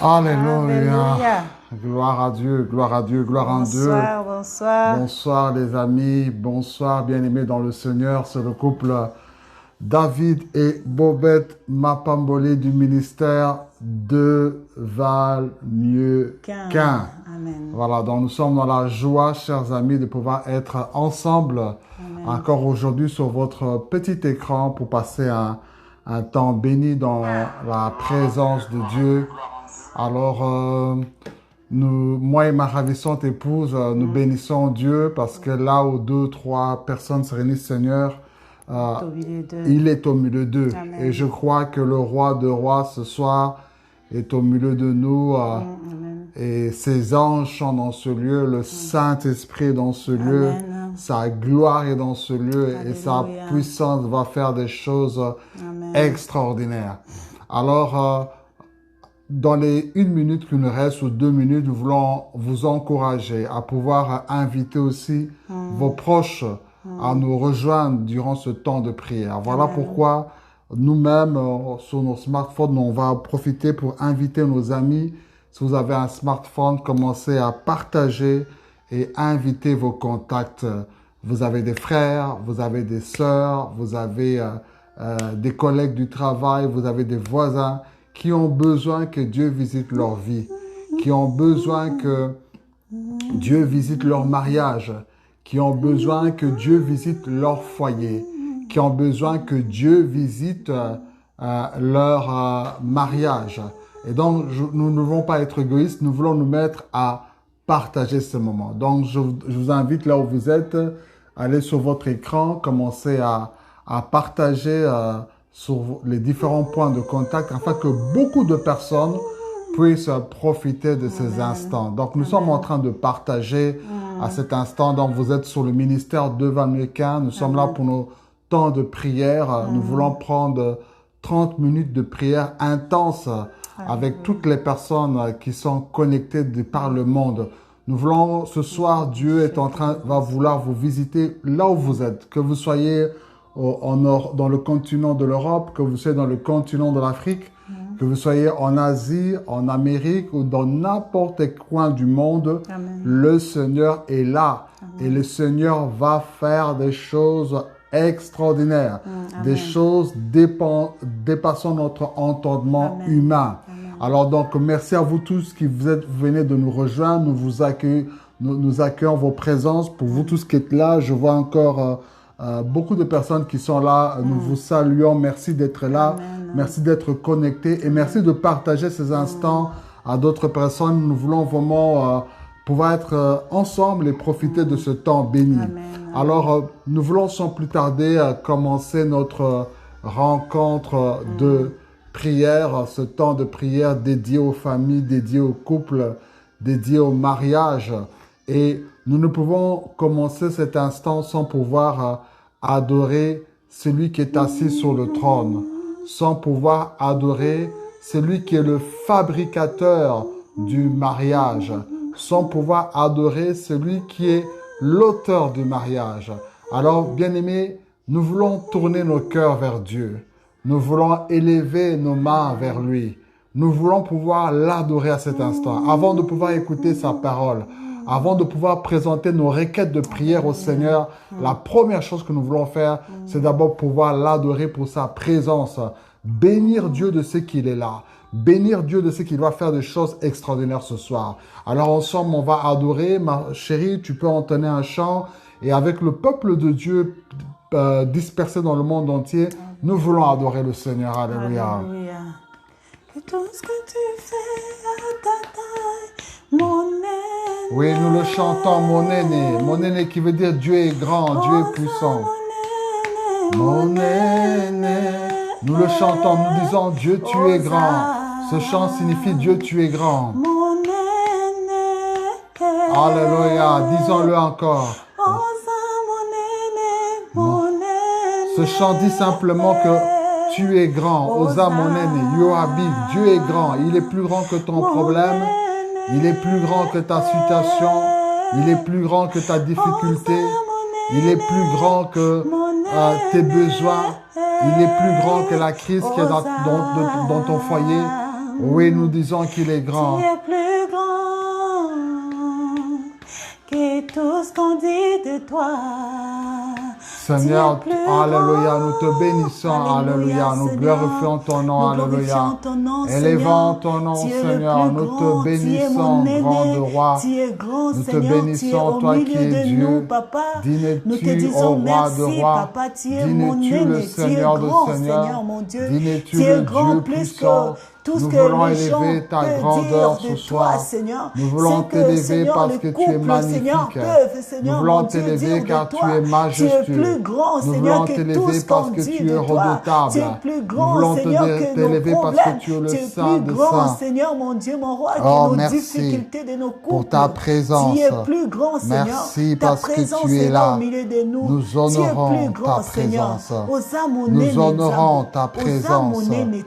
Alléluia. Alléluia. Gloire à Dieu, gloire à Dieu, gloire à Dieu. Bonsoir, bonsoir. Bonsoir les amis, bonsoir bien-aimés dans le Seigneur. C'est le couple David et Bobette Mapambole du ministère de Val-Mieux-Quin. Amen. Voilà, donc nous sommes dans la joie, chers amis, de pouvoir être ensemble encore aujourd'hui sur votre petit écran pour passer un temps béni dans la présence de Dieu. Alors, moi et ma ravissante épouse, nous bénissons Dieu parce que là où 2, 3 personnes se réunissent, Seigneur, il est au milieu d'eux. Et je crois que le roi de rois ce soir est au milieu de nous. Et ses anges sont dans ce lieu, le Saint-Esprit est dans ce lieu, sa gloire est dans ce lieu. Alléluia. Et sa puissance va faire des choses extraordinaires. Alors, dans les 1 minute qui nous reste ou 2 minutes, nous voulons vous encourager à pouvoir inviter aussi vos proches à nous rejoindre durant ce temps de prière. Voilà pourquoi nous-mêmes, sur nos smartphones, on va profiter pour inviter nos amis. Si vous avez un smartphone, commencez à partager et inviter vos contacts. Vous avez des frères, vous avez des sœurs, vous avez des collègues du travail, vous avez des voisins qui ont besoin que Dieu visite leur vie, qui ont besoin que Dieu visite leur mariage, qui ont besoin que Dieu visite leur foyer, qui ont besoin que Dieu visite leur mariage. Et donc, nous ne voulons pas être égoïstes, nous voulons nous mettre à partager ce moment. Donc, je vous invite là où vous êtes, allez sur votre écran, commencez à partager sur les différents points de contact afin que beaucoup de personnes puissent profiter de ces instants. Donc, nous sommes en train de partager à cet instant. Donc, vous êtes sur le ministère de Val-Mieux-Quin. Nous sommes là pour nos temps de prière. Nous voulons prendre 30 minutes de prière intense avec toutes les personnes qui sont connectées par le monde. Nous voulons, ce soir, Dieu va vouloir vous visiter là où vous êtes, que vous soyez dans le continent de l'Europe, que vous soyez dans le continent de l'Afrique, que vous soyez en Asie, en Amérique ou dans n'importe quel coin du monde. Le Seigneur est là. Et le Seigneur va faire des choses extraordinaires, des choses dépassant notre entendement humain. Alors donc, merci à vous tous qui venez de nous rejoindre. Nous accueillons vos présences. Pour vous tous qui êtes là, je vois encore beaucoup de personnes qui sont là. Nous vous saluons. Merci d'être là. Merci d'être connectés. Et merci de partager ces instants à d'autres personnes. Nous voulons vraiment pouvoir être ensemble et profiter de ce temps béni. Alors, nous voulons sans plus tarder commencer notre rencontre de prière, ce temps de prière dédié aux familles, dédié aux couples, dédié au mariage. Et nous ne pouvons commencer cet instant sans pouvoir adorer celui qui est assis sur le trône, sans pouvoir adorer celui qui est le fabricateur du mariage, sans pouvoir adorer celui qui est l'auteur du mariage. Alors, bien-aimés, nous voulons tourner nos cœurs vers Dieu. Nous voulons élever nos mains vers lui. Nous voulons pouvoir l'adorer à cet instant. Avant de pouvoir écouter sa parole, avant de pouvoir présenter nos requêtes de prière au Seigneur, la première chose que nous voulons faire, c'est d'abord pouvoir l'adorer pour sa présence. Bénir Dieu de ce qu'il est là. Bénir Dieu de ce qu'il va faire des choses extraordinaires ce soir. Alors ensemble, on va adorer. Ma chérie, tu peux entonner un chant. Et avec le peuple de Dieu dispersé dans le monde entier, nous voulons adorer le Seigneur. Alléluia. Alléluia. Que tout ce que tu fais à ta taille, mon aîné. Oui, nous le chantons, mon aîné. Mon aîné qui veut dire Dieu est grand, Dieu est puissant. Mon aîné. Nous le chantons, nous disons Dieu, tu es grand. Ce chant signifie Dieu, tu es grand. Mon aîné. Alléluia. Disons-le encore. Ce chant dit simplement que tu es grand. Osa mon aîné. Yohabib. Dieu est grand. Il est plus grand que ton problème. Il est plus grand que ta situation. Il est plus grand que ta difficulté. Il est plus grand que tes besoins. Il est plus grand que la crise qui est dans ton foyer. Oui, nous disons qu'il est grand. Tu es plus grand que tout ce qu'on dit de toi. Seigneur, alléluia, nous te bénissons, alléluia, nous glorifions ton nom, alléluia. Élevons ton nom, Seigneur, nous te bénissons, grand roi. Nous te bénissons, toi qui es Dieu. Dînes-tu au roi de rois, dînes-tu le Seigneur de seigneurs, dînes-tu le Dieu puissant. Tout ce nous que voulons les gens élever ta peuvent grandeur dire ce de soir. toi, Seigneur, Nous voulons c'est que, t'élever Seigneur, parce le que tu es couple, magnifique. Seigneur, peuvent, Seigneur, Nous voulons mon Dieu, t'élever dire car de tu toi, es majestueux. tu es plus grand, Nous Seigneur, voulons que tout t'élever ce parce qu'on que dit tu es de toi. redoutable. Tu es plus Nous grand, voulons Seigneur, que nos t'élever parce problèmes. que tu es le Tu es Saint plus des grand, saints. Seigneur, mon Dieu, mon roi, que Oh, nos merci difficultés de nos couples. pour ta présence. Tu es plus grand, Seigneur. Merci Ta parce que présence tu es est là. là au milieu de nous. Nous Tu es honorons plus grand, ta Seigneur. présence. Nous honorons ta présence.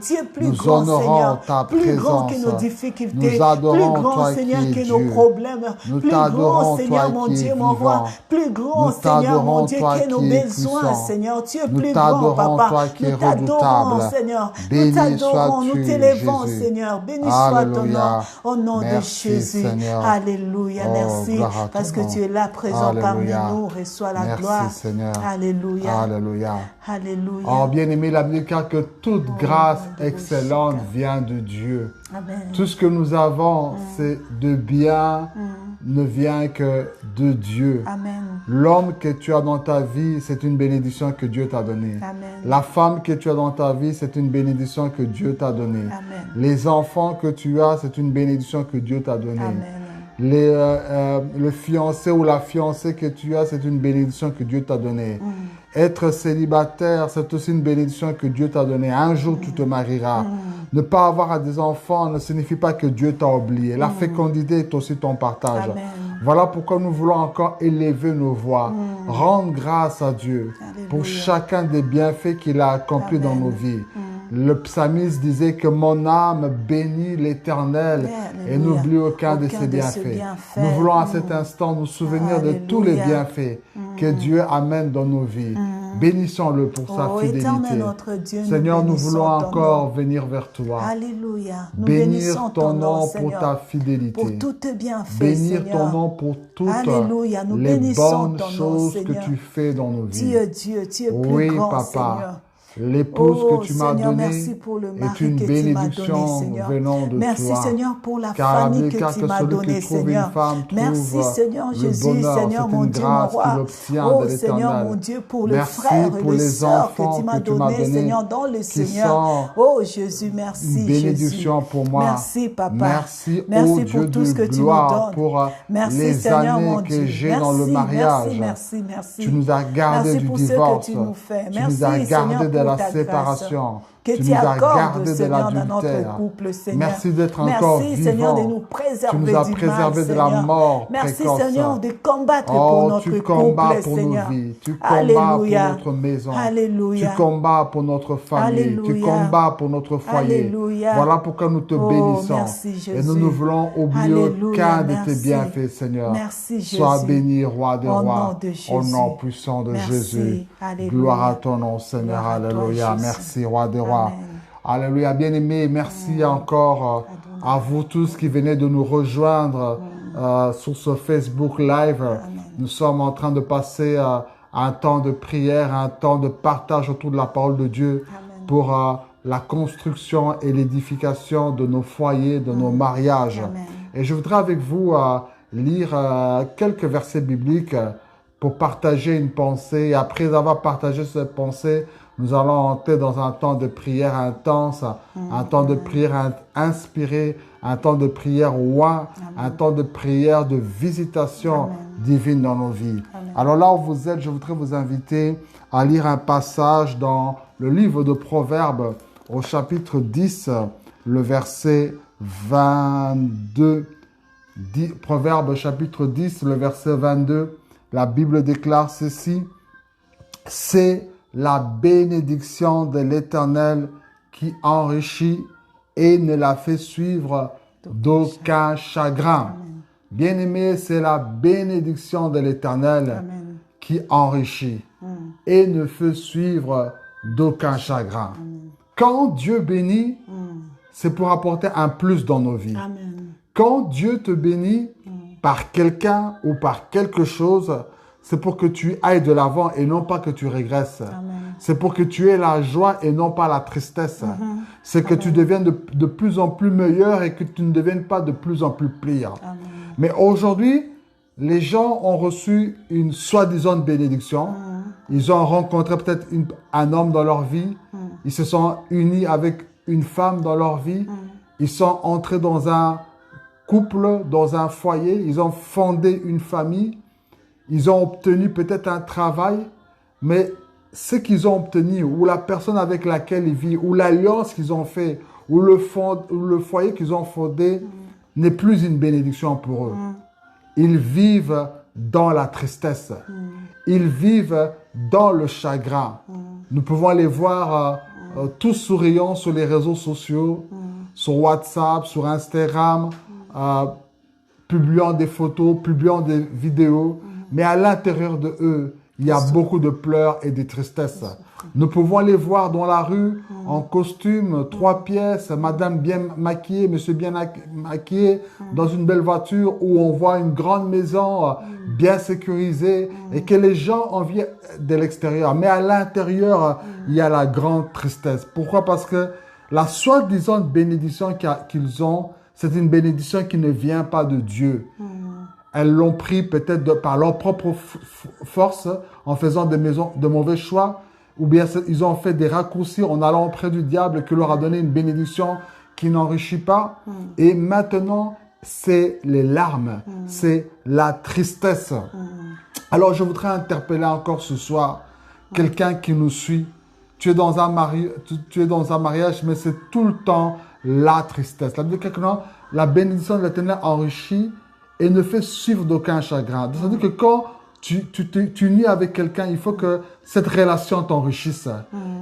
Tu es plus Nous grand, honorons Seigneur. ta Plus grand que présence. nos difficultés. Nous adorons Plus grand, toi Seigneur, qui es que nos Dieu. problèmes. Nous Plus grand, t'adorons, Seigneur, toi mon qui es Dieu, mon roi. vivant. Plus grand, Nous Seigneur, mon t'adorons, Dieu, toi que nos qui es besoins, puissant. Seigneur. Tu es Nous plus grand, t'adorons, Papa. toi qui es Nous t'adorons, redoutable. Seigneur. Béni Nous t'adorons, nous sois-tu, t'élèvons, Jésus. Seigneur. Béni soit ton nom. Alléluia. Au nom Merci, de Jésus. Seigneur. Alléluia. Oh, Merci. gloire à ton Parce que nom. tu es là présent parmi Alléluia. nous. Reçois la Merci, gloire. Seigneur. Alléluia. Alléluia. Alléluia. Oh, bien-aimé, la Bible dit que toute grâce excellente Shika. vient de Dieu. Amen. Tout ce que nous avons, c'est de bien, ne vient que de Dieu. Amen. L'homme que tu as dans ta vie, c'est une bénédiction que Dieu t'a donnée. Amen. La femme que tu as dans ta vie, c'est une bénédiction que Dieu t'a donnée. Amen. Les enfants que tu as, c'est une bénédiction que Dieu t'a donnée. Amen. Le fiancé ou la fiancée que tu as, c'est une bénédiction que Dieu t'a donnée. Être célibataire, c'est aussi une bénédiction que Dieu t'a donnée. Un jour, tu te marieras. Ne pas avoir des enfants ne signifie pas que Dieu t'a oublié. La fécondité est aussi ton partage. Amen. Voilà pourquoi nous voulons encore élever nos voix. Rendre grâce à Dieu pour Alléluia. chacun des bienfaits qu'il a accomplis dans nos vies. Le psalmiste disait que mon âme bénit l'Éternel et Alléluia. n'oublie aucun de Aucun ses de ses bienfaits. bienfaits. Nous voulons à cet instant nous souvenir de tous les Alléluia. bienfaits que Dieu amène dans nos vies. Bénissons-le pour sa Oh, fidélité. éternel notre Dieu, Seigneur, nous bénissons voulons ton encore nom. venir vers toi. Alléluia. Nous Bénir bénissons ton nom pour Seigneur, ta fidélité. pour tous tes bienfaits, Bénir Seigneur. ton nom pour toutes Alléluia. Nous les bénissons bonnes ton nom, choses que Seigneur. tu fais dans nos vies. Tu es Dieu, tu es plus Oui, grand, papa. Seigneur. L'épouse Oh, que tu m'as Seigneur, donnée merci pour le est mari une que tu m'as bénédiction donné, Seigneur. venant de Merci, toi. Seigneur, pour la Car famille la que Bible dit tu que m'as celui donnée, qui trouve Seigneur. une femme Merci, trouve Seigneur le Jésus, bonheur. Seigneur, C'est mon une Dieu, mon grâce qu'il roi. obtient Oh, de Seigneur, l'Éternel. mon Dieu, pour le Merci frère pour et le les sœur que enfants tu m'as que tu m'as donné, donnés, Seigneur, dans le qui Seigneur. sont Oh, Jésus, merci, une bénédiction Jésus. pour moi. Merci, Papa. Merci, Merci ô pour Dieu tout ce de que tu nous gloire, donnes. pour Merci, les Seigneur, années mon que Dieu. j'ai dans le mariage. Merci. Tu nous as gardés Merci du pour ce que divorce. tu nous fais. Tu Merci, nous as gardés Seigneur, de pour la ta séparation. que Tu tu nous as accordes, gardés de Seigneur, dans notre l'adultère. couple, Seigneur. Merci d'être encore Merci, vivant. Seigneur, de nous Tu préserver nous as du préservés mal, de la Seigneur. mort Merci, précoce. Seigneur, de combattre pour Oh, notre tu combats couple, pour Seigneur. nos vies. Tu combats Alléluia. pour notre maison. Alléluia. Tu combats pour notre famille. Tu Alléluia. combats pour notre foyer. Alléluia. Voilà pourquoi nous te Oh, bénissons. merci, Jésus. Et nous ne voulons oublier Alléluia. aucun de tes Merci. bienfaits, Seigneur. Merci, Jésus. Sois béni, Roi des Au nom rois. de Au Jésus. nom puissant de Merci. Jésus. Alléluia. Gloire à ton nom, Seigneur. Gloire à toi, Alléluia. Jésus. Merci, Roi des rois. Amen. Alléluia. Bien-aimés, merci encore à vous tous qui venez de nous rejoindre sur ce Facebook Live. Nous sommes en train de passer un temps de prière, un temps de partage autour de la parole de Dieu pour la construction et l'édification de nos foyers, de nos mariages. Amen. Et je voudrais avec vous lire quelques versets bibliques pour partager une pensée. Et après avoir partagé cette pensée, nous allons entrer dans un temps de prière intense, un temps de prière inspiré, un temps de prière oint, un temps de prière de visitation divine dans nos vies. Alors là où vous êtes, je voudrais vous inviter à lire un passage dans le livre de Proverbes au chapitre 10, le verset 22. Proverbes chapitre 10, le verset 22. La Bible déclare ceci: « C'est la bénédiction de l'Éternel qui enrichit et ne la fait suivre d'aucun chagrin. » Bien-aimé, c'est la bénédiction de l'Éternel qui enrichit et ne fait suivre d'aucun chagrin. Quand Dieu bénit, c'est pour apporter un plus dans nos vies. Amen. Quand Dieu te bénit par quelqu'un ou par quelque chose, c'est pour que tu ailles de l'avant et non pas que tu régresses. C'est pour que tu aies la joie et non pas la tristesse. C'est que tu deviennes de plus en plus meilleur et que tu ne deviennes pas de plus en plus pire. Mais aujourd'hui, les gens ont reçu une soi-disant bénédiction. Ils ont rencontré peut-être un homme dans leur vie. Ils se sont unis avec une femme dans leur vie. Ils sont entrés dans un couple, dans un foyer. Ils ont fondé une famille. Ils ont obtenu peut-être un travail. Mais ce qu'ils ont obtenu, ou la personne avec laquelle ils vivent, ou l'alliance qu'ils ont fait, ou le foyer qu'ils ont fondé, n'est plus une bénédiction pour eux. Ils vivent dans la tristesse. Ils vivent dans le chagrin. Nous pouvons les voir tous souriants sur les réseaux sociaux, sur WhatsApp, sur Instagram, publiant des photos, publiant des vidéos. Mais à l'intérieur de eux, il y a beaucoup de pleurs et de tristesse. Nous pouvons les voir dans la rue, en costume, 3 pièces, madame bien maquillée, monsieur bien maquillé, dans une belle voiture où on voit une grande maison bien sécurisée et que les gens envient de l'extérieur. Mais à l'intérieur, il y a la grande tristesse. Pourquoi? Parce que la soi-disant bénédiction qu'ils ont, c'est une bénédiction qui ne vient pas de Dieu. Elles l'ont pris peut-être par leur propre force en faisant de mauvais choix, ou bien ils ont fait des raccourcis en allant auprès du diable qui leur a donné une bénédiction qui n'enrichit pas. Et maintenant, c'est les larmes, c'est la tristesse. Alors, je voudrais interpeller encore ce soir quelqu'un qui nous suit. Tu es dans un mariage, mais c'est tout le temps la tristesse. La bénédiction de l'Éternel enrichit et ne fait suivre d'aucun chagrin. C'est-à-dire que quand tu unis avec quelqu'un, il faut que cette relation t'enrichisse.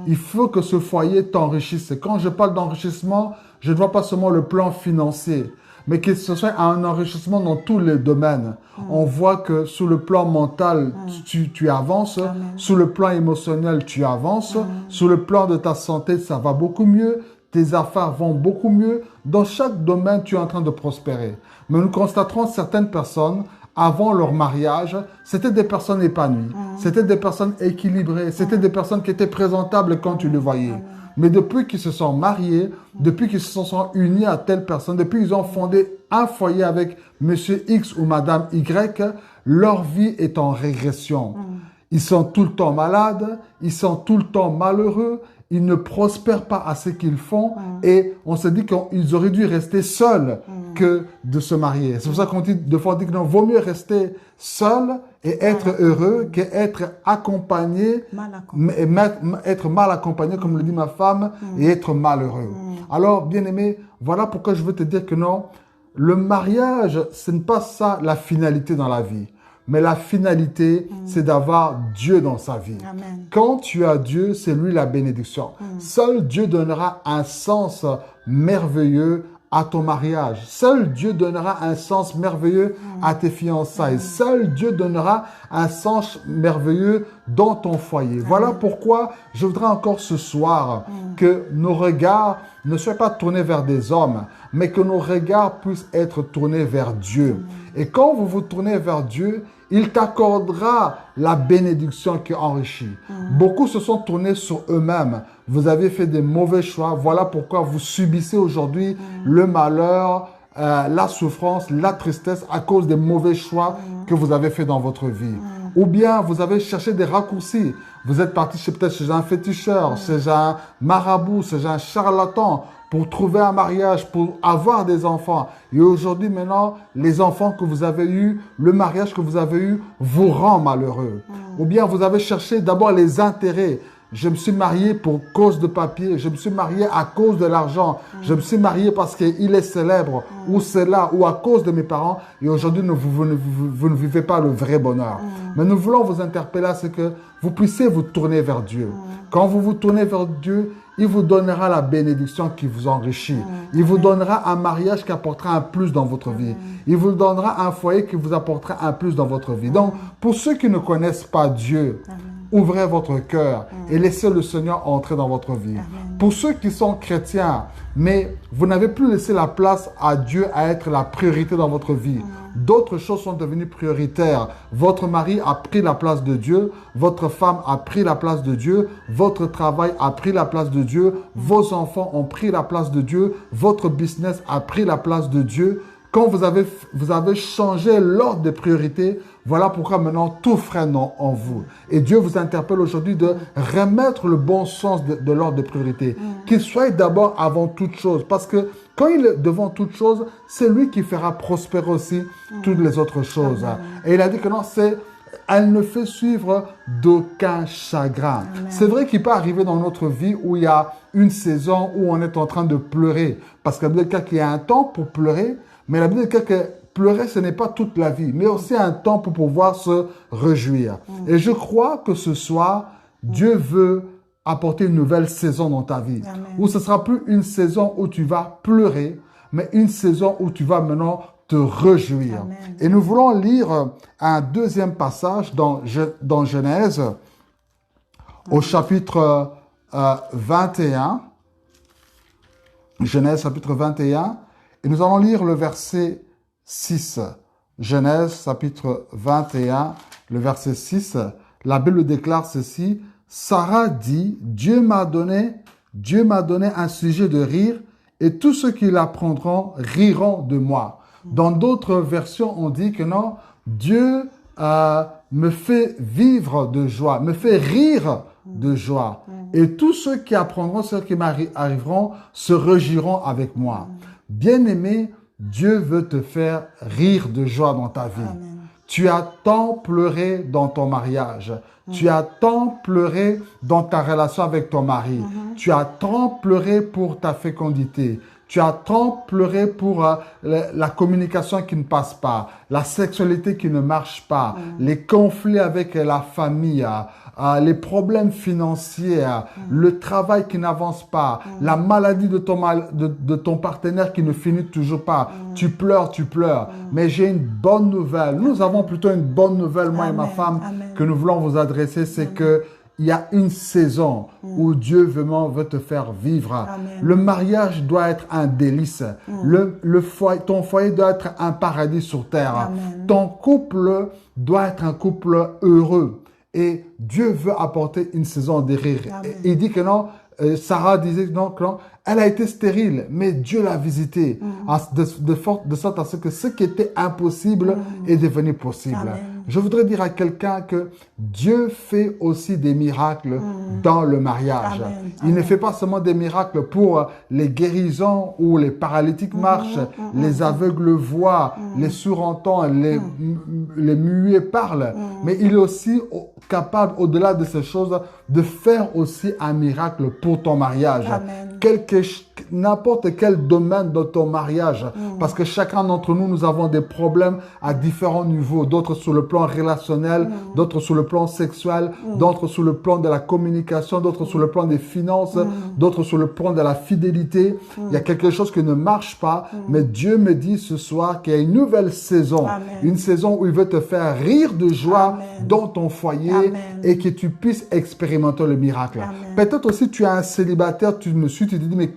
Il faut que ce foyer t'enrichisse. Quand je parle d'enrichissement, je ne vois pas seulement le plan financier, mais que ce soit un enrichissement dans tous les domaines. On voit que sous le plan mental, tu avances. Sous le plan émotionnel, tu avances. Sous le plan de ta santé, ça va beaucoup mieux. Tes affaires vont beaucoup mieux. Dans chaque domaine, tu es en train de prospérer. Mais nous constaterons certaines personnes, avant leur mariage, c'était des personnes épanouies. C'était des personnes équilibrées. C'était des personnes qui étaient présentables quand tu les voyais. Mais depuis qu'ils se sont mariés, depuis qu'ils se sont unis à telle personne, depuis qu'ils ont fondé un foyer avec monsieur X ou madame Y, leur vie est en régression. Ils sont tout le temps malades, ils sont tout le temps malheureux, ils ne prospèrent pas à ce qu'ils font et on se dit qu'ils auraient dû rester seuls que de se marier. C'est pour ça qu'on dit, de fois, on dit que non, vaut mieux rester seul et être heureux qu'être accompagné, être mal accompagné, comme le dit ma femme, et être malheureux. Alors, bien-aimé, voilà pourquoi je veux te dire que non, le mariage, ce n'est pas ça la finalité dans la vie. Mais la finalité, c'est d'avoir Dieu dans sa vie. Amen. Quand tu as Dieu, c'est lui la bénédiction. Seul Dieu donnera un sens merveilleux à ton mariage. Seul Dieu donnera un sens merveilleux à tes fiançailles. Seul Dieu donnera un sens merveilleux dans ton foyer. Voilà pourquoi je voudrais encore ce soir que nos regards ne soient pas tournés vers des hommes, mais que nos regards puissent être tournés vers Dieu. Et quand vous vous tournez vers Dieu, il t'accordera la bénédiction qui enrichit. Beaucoup se sont tournés sur eux-mêmes. Vous avez fait des mauvais choix. Voilà pourquoi vous subissez aujourd'hui le malheur, la souffrance, la tristesse à cause des mauvais choix que vous avez fait dans votre vie. Ou bien vous avez cherché des raccourcis. Vous êtes parti peut-être chez un féticheur, chez un marabout, chez un charlatan pour trouver un mariage, pour avoir des enfants. Et aujourd'hui, maintenant, les enfants que vous avez eus, le mariage que vous avez eu, vous rend malheureux. Ou bien vous avez cherché d'abord les intérêts. Je me suis marié pour cause de papier. Je me suis marié à cause de l'argent. Je me suis marié parce qu'il est célèbre. Ou c'est là, ou à cause de mes parents. Et aujourd'hui, vous ne vivez pas le vrai bonheur. Mais nous voulons vous interpeller à ce que vous puissiez vous tourner vers Dieu. Quand vous vous tournez vers Dieu, il vous donnera la bénédiction qui vous enrichit. Il vous donnera un mariage qui apportera un plus dans votre vie. Il vous donnera un foyer qui vous apportera un plus dans votre vie. Donc, pour ceux qui ne connaissent pas Dieu, ouvrez votre cœur et laissez le Seigneur entrer dans votre vie. Pour ceux qui sont chrétiens, mais vous n'avez plus laissé la place à Dieu à être la priorité dans votre vie. D'autres choses sont devenues prioritaires. Votre mari a pris la place de Dieu. Votre femme a pris la place de Dieu. Votre travail a pris la place de Dieu. Vos enfants ont pris la place de Dieu. Votre business a pris la place de Dieu. Quand vous avez changé l'ordre des priorités, voilà pourquoi maintenant tout freine en vous. Et Dieu vous interpelle aujourd'hui de remettre le bon sens de l'ordre des priorités. Qu'il soit d'abord avant toute chose. Parce que quand il est devant toute chose, c'est lui qui fera prospérer aussi toutes les autres choses. Et il a dit que non, elle ne fait suivre d'aucun chagrin. C'est vrai qu'il peut arriver dans notre vie où il y a une saison où on est en train de pleurer. Parce que la Bible dit qu'il y a un temps pour pleurer, mais la Bible dit que pleurer, ce n'est pas toute la vie, mais aussi un temps pour pouvoir se réjouir. Et je crois que ce soir, Dieu veut apporter une nouvelle saison dans ta vie. Amen. Où ce ne sera plus une saison où tu vas pleurer, mais une saison où tu vas maintenant te réjouir. Amen. Et nous voulons lire un deuxième passage dans Genèse, au chapitre 21. Genèse, chapitre 21. Et nous allons lire le verset 6. Genèse, chapitre 21, le verset 6. La Bible déclare ceci. Sarah dit, Dieu m'a donné un sujet de rire et tous ceux qui l'apprendront riront de moi. Dans d'autres versions, on dit que non, Dieu me fait vivre de joie, me fait rire de joie. Et tous ceux qui apprendront, ceux qui m'arriveront, se réjouiront avec moi. Bien-aimé, Dieu veut te faire rire de joie dans ta vie. Amen. Tu as tant pleuré dans ton mariage. Tu as tant pleuré dans ta relation avec ton mari. Tu as tant pleuré pour ta fécondité. Tu as tant pleuré pour la communication qui ne passe pas, la sexualité qui ne marche pas, les conflits avec la famille, les problèmes financiers, le travail qui n'avance pas, la maladie de ton partenaire qui ne finit toujours pas. Tu pleures. Mais j'ai une bonne nouvelle. Nous avons plutôt une bonne nouvelle, moi et ma femme, que nous voulons vous adresser. C'est que il y a une saison où Dieu vraiment veut te faire vivre. Amen. Le mariage doit être un délice. Ton foyer doit être un paradis sur terre. Amen. Ton couple doit être un couple heureux. Et Dieu veut apporter une saison de rire. Il dit que non, Sarah disait non, elle a été stérile, mais Dieu l'a visitée de sorte à ce que ce qui était impossible est devenu possible. Amen. Je voudrais dire à quelqu'un que Dieu fait aussi des miracles dans le mariage. Amen. Il ne fait pas seulement des miracles pour les guérisons où les paralytiques marchent, les aveugles voient, les sourds entendent, les muets parlent. Mais il est aussi capable, au-delà de ces choses, de faire aussi un miracle pour ton mariage. Amen. N'importe quel domaine de ton mariage. Parce que chacun d'entre nous, nous avons des problèmes à différents niveaux. D'autres sur le plan relationnel, d'autres sur le plan sexuel, d'autres sur le plan de la communication, d'autres sur le plan des finances, d'autres sur le plan de la fidélité. Il y a quelque chose qui ne marche pas. Mais Dieu me dit ce soir qu'il y a une nouvelle saison. Amen. Une saison où il veut te faire rire de joie Amen. dans ton foyer Amen. et que tu puisses expérimenter le miracle. Amen. Peut-être aussi tu es un célibataire, tu te dis, mais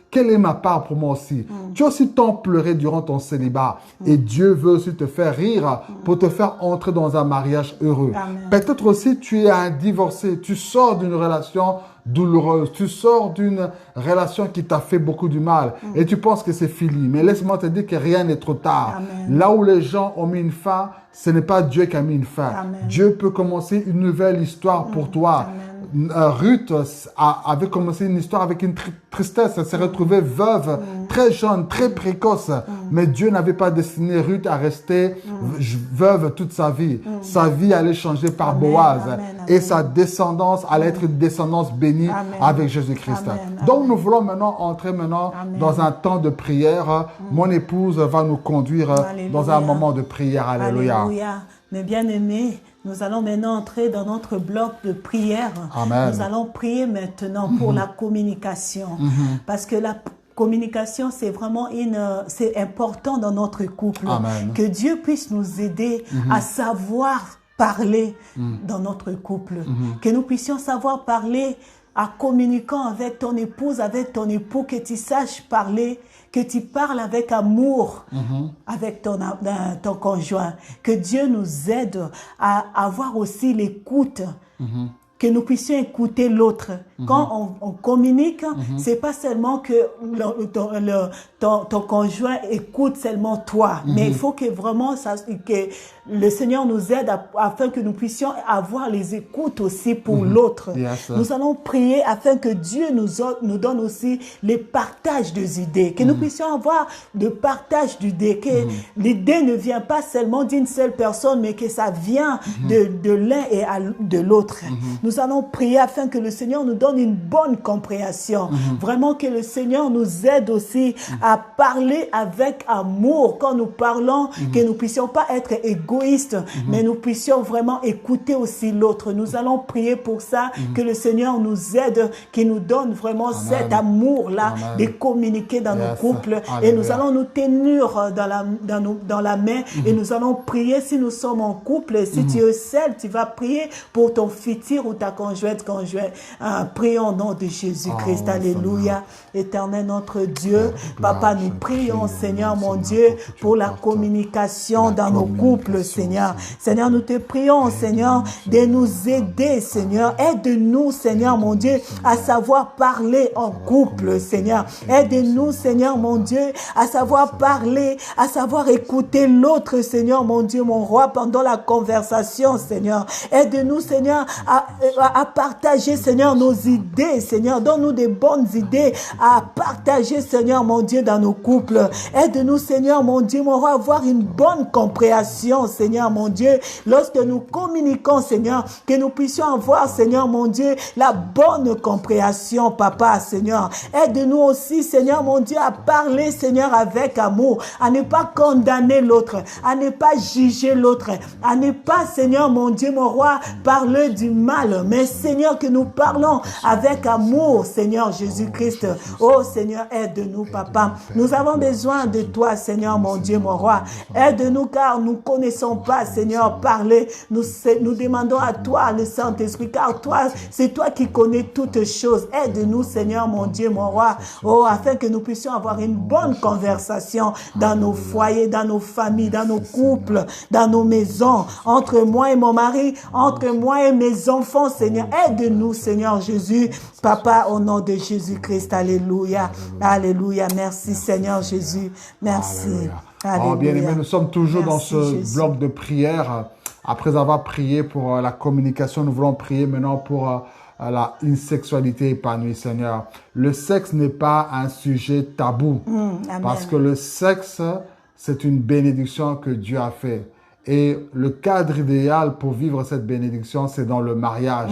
quelle est ma part pour moi aussi? Tu as aussi tant pleuré durant ton célibat et Dieu veut aussi te faire rire pour te faire entrer dans un mariage heureux. Amen. Peut-être aussi tu es un divorcé, tu sors d'une relation douloureuse, tu sors d'une relation qui t'a fait beaucoup du mal et tu penses que c'est fini. Mais laisse-moi te dire que rien n'est trop tard. Amen. Là où les gens ont mis une fin, ce n'est pas Dieu qui a mis une fin. Amen. Dieu peut commencer une nouvelle histoire pour toi. Amen. Ruth avait commencé une histoire avec une tristesse. Elle s'est retrouvée veuve, très jeune, très précoce. Mais Dieu n'avait pas destiné Ruth à rester veuve toute sa vie. Sa vie allait changer par Amen, Boaz. amen, Et amen. sa descendance allait être une descendance bénie Amen. avec Jésus-Christ. Amen, Donc amen. nous voulons maintenant entrer Amen. dans un temps de prière. Mon épouse va nous conduire Alléluia. dans un moment de prière. Alléluia. Alléluia. Mes bien-aimés, Nous allons maintenant entrer dans notre bloc de prière. Amen. Nous allons prier maintenant pour la communication. Parce que la communication, c'est vraiment c'est important dans notre couple. Amen. Que Dieu puisse nous aider à savoir parler dans notre couple. Que nous puissions savoir parler en communiquant avec ton épouse, avec ton époux, que tu saches parler, que tu parles avec amour avec ton conjoint. Que Dieu nous aide à avoir aussi l'écoute. Que nous puissions écouter l'autre. Quand on communique, c'est pas seulement que ton conjoint écoute seulement toi, mais il faut que vraiment que le Seigneur nous aide afin que nous puissions avoir les écoutes aussi pour l'autre. Yes. Nous allons prier afin que Dieu nous donne aussi les partages des idées, que nous puissions avoir le partage d'idées, que l'idée ne vient pas seulement d'une seule personne, mais que ça vient de l'un et de l'autre. Nous allons prier afin que le Seigneur nous donne une bonne compréhension. Vraiment que le Seigneur nous aide aussi à parler avec amour. Quand nous parlons, que nous puissions pas être égoïstes, mais nous puissions vraiment écouter aussi l'autre. Nous allons prier pour ça, que le Seigneur nous aide, qu'il nous donne vraiment cet amour-là de communiquer dans nos couples. Alléluia. Et nous allons nous tenir dans la main et nous allons prier si nous sommes en couple. Et si tu es seul, tu vas prier pour ton futur ou ta conjointe. Prions au nom de Jésus-Christ. Alléluia. Éternel notre Dieu, Papa, nous prions, Seigneur mon Dieu, pour la communication dans nos couples, Seigneur. Seigneur, nous te prions, Seigneur, de nous aider, Seigneur. Aide-nous, Seigneur mon Dieu, à savoir parler en couple, Seigneur. Aide-nous, Seigneur mon Dieu, à savoir parler, à savoir écouter l'autre, Seigneur mon Dieu, mon roi, pendant la conversation, Seigneur. Aide-nous, Seigneur, à partager, Seigneur, nos idées, Seigneur. Donne-nous des bonnes idées à partager, Seigneur, mon Dieu, dans nos couples. Aide-nous, Seigneur, mon Dieu, mon roi, à avoir une bonne compréhension, Seigneur, mon Dieu. Lorsque nous communiquons, Seigneur, que nous puissions avoir, Seigneur, mon Dieu, la bonne compréhension, Papa, Seigneur. Aide-nous aussi, Seigneur, mon Dieu, à parler, Seigneur, avec amour, à ne pas condamner l'autre, à ne pas juger l'autre, à ne pas, Seigneur, mon Dieu, mon roi, parler du mal, mais Seigneur, que nous parlons avec amour, Seigneur Jésus-Christ. Oh Seigneur, aide-nous, Papa. Nous avons besoin de toi, Seigneur, mon Dieu, mon roi. Aide-nous car nous ne connaissons pas, Seigneur, parler. Nous demandons à toi, le Saint-Esprit, car toi, c'est toi qui connais toutes choses. Aide-nous, Seigneur, mon Dieu, mon roi. Oh, afin que nous puissions avoir une bonne conversation dans nos foyers, dans nos familles, dans nos couples, dans nos maisons, entre moi et mon mari, entre moi et mes enfants, Seigneur. Aide-nous, Seigneur Jésus. Papa, au nom de Jésus-Christ. Alléluia. Alléluia. Merci, Seigneur Jésus. Merci. Alléluia. Oh, bien-aimés, nous sommes toujours Merci, dans ce Jésus. bloc de prière. Après avoir prié pour la communication, nous voulons prier maintenant pour une sexualité épanouie, Seigneur. Le sexe n'est pas un sujet tabou. Amen. Parce que le sexe, c'est une bénédiction que Dieu a fait. Et le cadre idéal pour vivre cette bénédiction, c'est dans le mariage.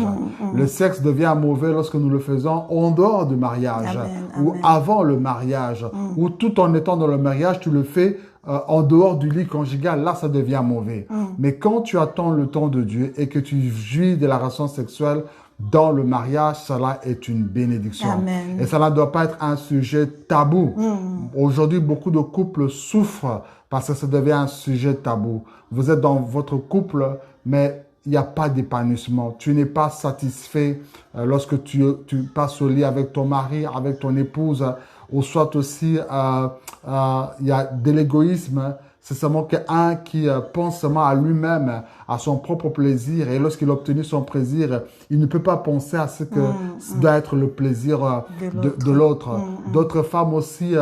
Le sexe devient mauvais lorsque nous le faisons en dehors du mariage, ou avant le mariage, ou tout en étant dans le mariage, tu le fais en dehors du lit conjugal. Là, ça devient mauvais. Mais quand tu attends le temps de Dieu et que tu jouis de la relation sexuelle dans le mariage, cela est une bénédiction. Amen. Et cela ne doit pas être un sujet tabou. Aujourd'hui, beaucoup de couples souffrent parce que ça devient un sujet tabou. Vous êtes dans votre couple, mais il n'y a pas d'épanouissement. Tu n'es pas satisfait lorsque tu passes au lit avec ton mari, avec ton épouse, ou soit aussi il y a de l'égoïsme. C'est seulement qu'un qui pense seulement à lui-même, à son propre plaisir. Et lorsqu'il a obtenu son plaisir, il ne peut pas penser à ce que doit être le plaisir de l'autre. D'autres femmes aussi,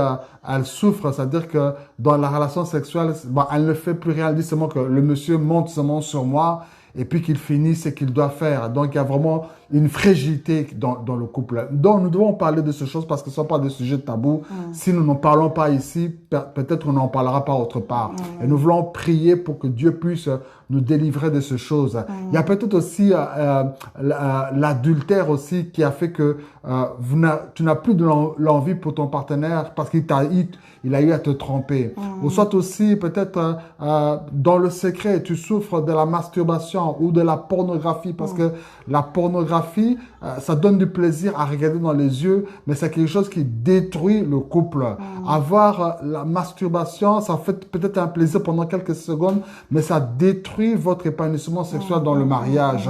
elles souffrent. C'est-à-dire que dans la relation sexuelle, elle ne fait plus rien. Elle dit seulement que le monsieur monte seulement sur moi et puis qu'il finisse ce qu'il doit faire. Donc, il y a vraiment une fragilité dans le couple. Donc, nous devons parler de ces choses parce que ce ne sont pas des sujets tabous. Si nous n'en parlons pas ici, peut-être on n'en parlera pas autre part. Et nous voulons prier pour que Dieu puisse nous délivrer de ces choses. Il y a peut-être aussi l'adultère aussi qui a fait que tu n'as plus de l'envie pour ton partenaire parce qu'il il a eu à te tromper. Ou soit aussi peut-être dans le secret, tu souffres de la masturbation ou de la pornographie parce que la pornographie, ça donne du plaisir à regarder dans les yeux, mais c'est quelque chose qui détruit le couple. Avoir la masturbation, ça fait peut-être un plaisir pendant quelques secondes, mais ça détruit votre épanouissement sexuel dans le mariage.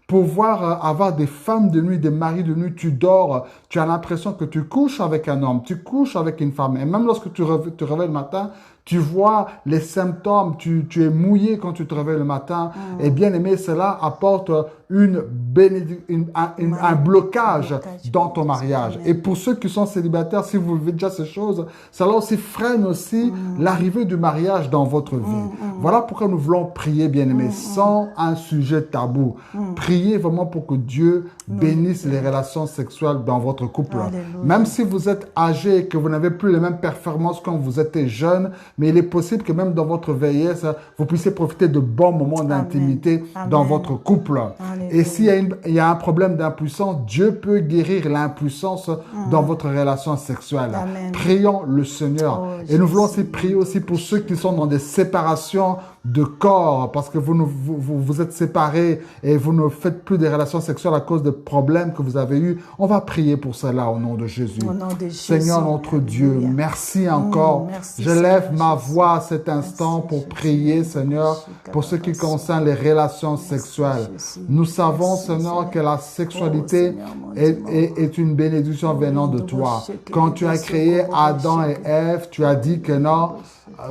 Pouvoir avoir des femmes de nuit, des maris de nuit, tu dors, tu as l'impression que tu couches avec un homme, tu couches avec une femme. Et même lorsque tu te réveilles le matin, tu vois les symptômes, tu es mouillé quand tu te réveilles le matin. Et bien aimé, cela apporte un blocage dans ton mariage. Et pour ceux qui sont célibataires, si vous vivez déjà ces choses, cela aussi freine aussi l'arrivée du mariage dans votre vie. Voilà pourquoi nous voulons prier, bien aimé, sans un sujet tabou. Priez vraiment pour que Dieu bénisse les relations sexuelles dans votre couple. Alléluia. Même si vous êtes âgé et que vous n'avez plus les mêmes performances quand vous étiez jeune, mais il est possible que même dans votre vieillesse, vous puissiez profiter de bons moments d'intimité dans votre couple. Alléluia. Et s'il y a un problème d'impuissance, Dieu peut guérir l'impuissance dans votre relation sexuelle. Amen. Prions le Seigneur. Et nous voulons aussi prier aussi pour ceux qui sont dans des séparations de corps, parce que vous êtes séparés et vous ne faites plus des relations sexuelles à cause de problèmes que vous avez eus. On va prier pour cela au nom de Jésus. Au nom de Jésus. Seigneur notre Dieu, merci encore. Merci, Je lève ma voix à cet instant pour prier, Seigneur, pour ce qui concerne les relations sexuelles. Nous savons, Seigneur, que la sexualité est une bénédiction venant de toi. Quand tu as créé Adam et Ève, tu as dit que non,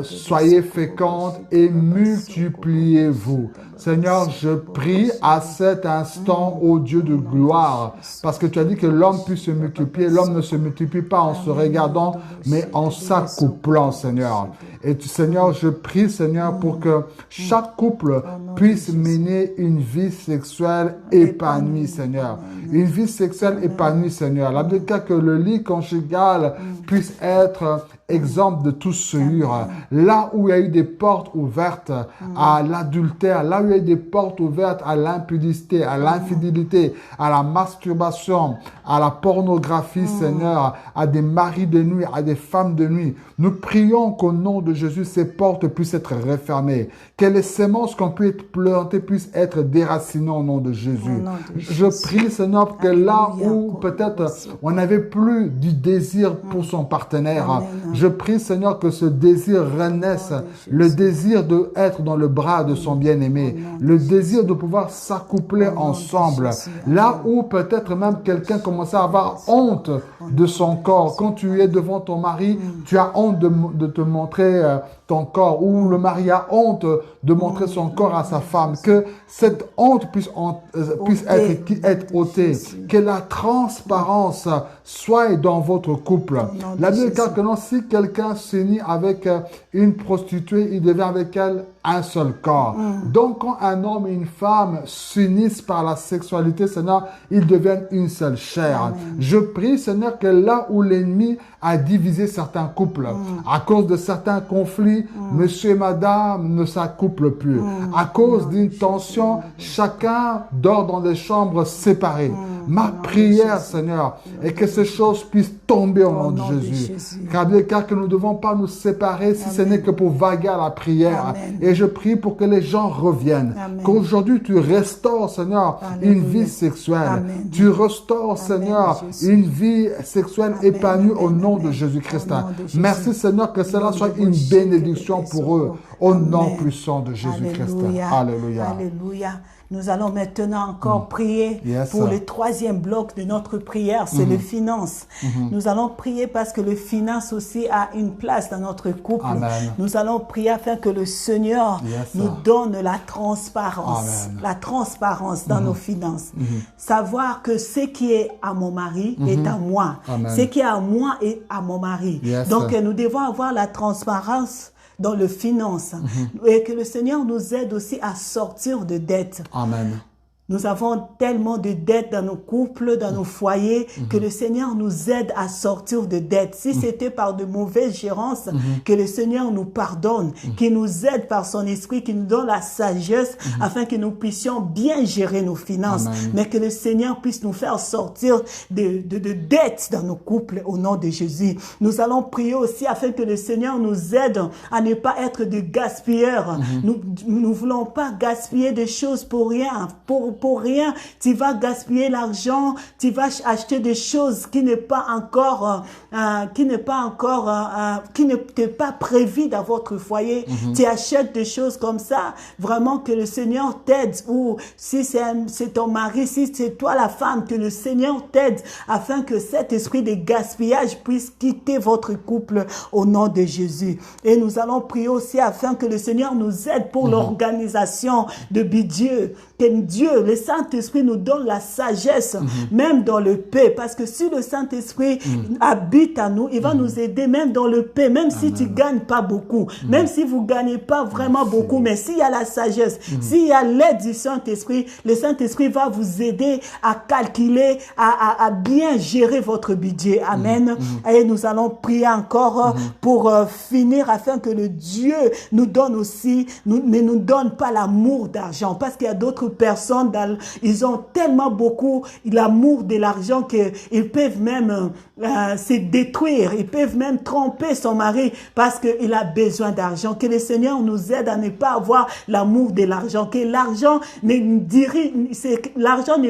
soyez fécondes et multipliez-vous. Seigneur, je prie à cet instant, ô Dieu de gloire, parce que tu as dit que l'homme puisse se multiplier. L'homme ne se multiplie pas en se regardant, mais en s'accouplant, Seigneur. Et Seigneur, je prie, Seigneur, pour que chaque couple puisse mener une vie sexuelle épanouie, Seigneur. Une vie sexuelle épanouie, Seigneur. La Bible dit que le lit conjugal puisse être exemple de toute souillure. Là où il y a eu des portes ouvertes à l'adultère, là où il y a eu des portes ouvertes à l'impudicité, à l'infidélité, à la masturbation, à la pornographie, Seigneur, à des maris de nuit, à des femmes de nuit. Nous prions qu'au nom de Jésus, ces portes puissent être refermées. Que les semences qu'on peut planter puissent être déracinées au nom de Jésus. Je prie, Seigneur, que là où peut-être on n'avait plus du désir pour son partenaire, je prie, Seigneur, que ce désir renaisse, le désir d'être dans le bras de son bien-aimé, le désir de pouvoir s'accoupler ensemble. Là où peut-être même quelqu'un commençait à avoir honte de son corps. Quand tu es devant ton mari, tu as honte de te montrer ton corps, ou le mari a honte de montrer son corps à sa femme. Que cette honte puisse être ôtée. Que la transparence soit dans votre couple. La Bible dit que non, si quelqu'un s'unit avec une prostituée, il devient avec elle un seul corps. Donc, quand un homme et une femme s'unissent par la sexualité, Seigneur, ils deviennent une seule chair. Amen. Je prie, Seigneur, que là où l'ennemi a divisé certains couples, à cause de certains conflits, monsieur et madame ne s'accouplent plus. À cause d'une tension, chacun dort dans des chambres séparées. Ma prière, Seigneur, est que ces choses puissent tomber au nom de Jésus. Car que nous ne devons pas nous séparer si ce n'est que pour vaguer à la prière. Et je prie pour que les gens reviennent. Qu'aujourd'hui, tu restaures, Seigneur, une vie sexuelle. Tu restaures, Seigneur, une vie sexuelle épanouie au nom de Jésus-Christ. Merci, Seigneur, que cela soit une bénédiction pour eux. Au nom puissant de Jésus-Christ. Alléluia. Alléluia. Nous allons maintenant encore prier pour le troisième bloc de notre prière, c'est le finance. Nous allons prier parce que le finance aussi a une place dans notre couple. Amen. Nous allons prier afin que le Seigneur nous donne la transparence. La transparence dans nos finances. Savoir que ce qui est à mon mari est à moi. Amen. Ce qui est à moi est à mon mari. Donc nous devons avoir la transparence dans le finance. Et que le Seigneur nous aide aussi à sortir de dettes. Amen. Nous avons tellement de dettes dans nos couples, dans nos foyers, que le Seigneur nous aide à sortir de dettes. Si c'était par de mauvaises gérances, que le Seigneur nous pardonne, qu'il nous aide par son esprit, qu'il nous donne la sagesse afin que nous puissions bien gérer nos finances. Amen. Mais que le Seigneur puisse nous faire sortir de dettes dans nos couples au nom de Jésus. Nous allons prier aussi afin que le Seigneur nous aide à ne pas être de gaspilleurs. Nous ne voulons pas gaspiller des choses pour rien. Pour rien, tu vas gaspiller l'argent, tu vas acheter des choses qui n'est pas encore, qui n'était pas prévu dans votre foyer. Tu achètes des choses comme ça, vraiment que le Seigneur t'aide. Ou si c'est ton mari, si c'est toi la femme, que le Seigneur t'aide afin que cet esprit de gaspillage puisse quitter votre couple au nom de Jésus. Et nous allons prier aussi afin que le Seigneur nous aide pour l'organisation de budget. Que Dieu, le Saint-Esprit nous donne la sagesse, même dans le paix. Parce que si le Saint-Esprit habite à nous, il va nous aider même dans le paix. Même si tu gagnes pas beaucoup, même si vous gagnez pas vraiment beaucoup, mais s'il y a la sagesse, s'il y a l'aide du Saint-Esprit, le Saint-Esprit va vous aider à calculer, à bien gérer votre budget. Amen. Et nous allons prier encore pour finir afin que le Dieu nous donne aussi, ne nous donne pas l'amour d'argent. Parce qu'il y a d'autres personnes, ils ont tellement beaucoup l'amour de l'argent qu'ils peuvent même se détruire, ils peuvent même tromper son mari parce qu'il a besoin d'argent. Que le Seigneur nous aide à ne pas avoir l'amour de l'argent, que l'argent ne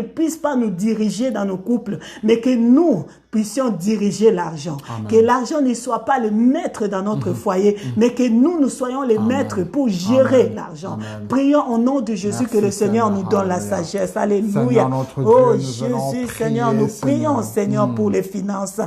puisse pas nous diriger dans nos couples, mais que nous puissions diriger l'argent. Que l'argent ne soit pas le maître dans notre foyer, mais que nous soyons les maîtres pour gérer l'argent. Prions au nom de Jésus. Merci, que le Seigneur nous donne la sagesse. Alléluia. Oh Jésus, Seigneur, nous prions, Seigneur, pour les finances.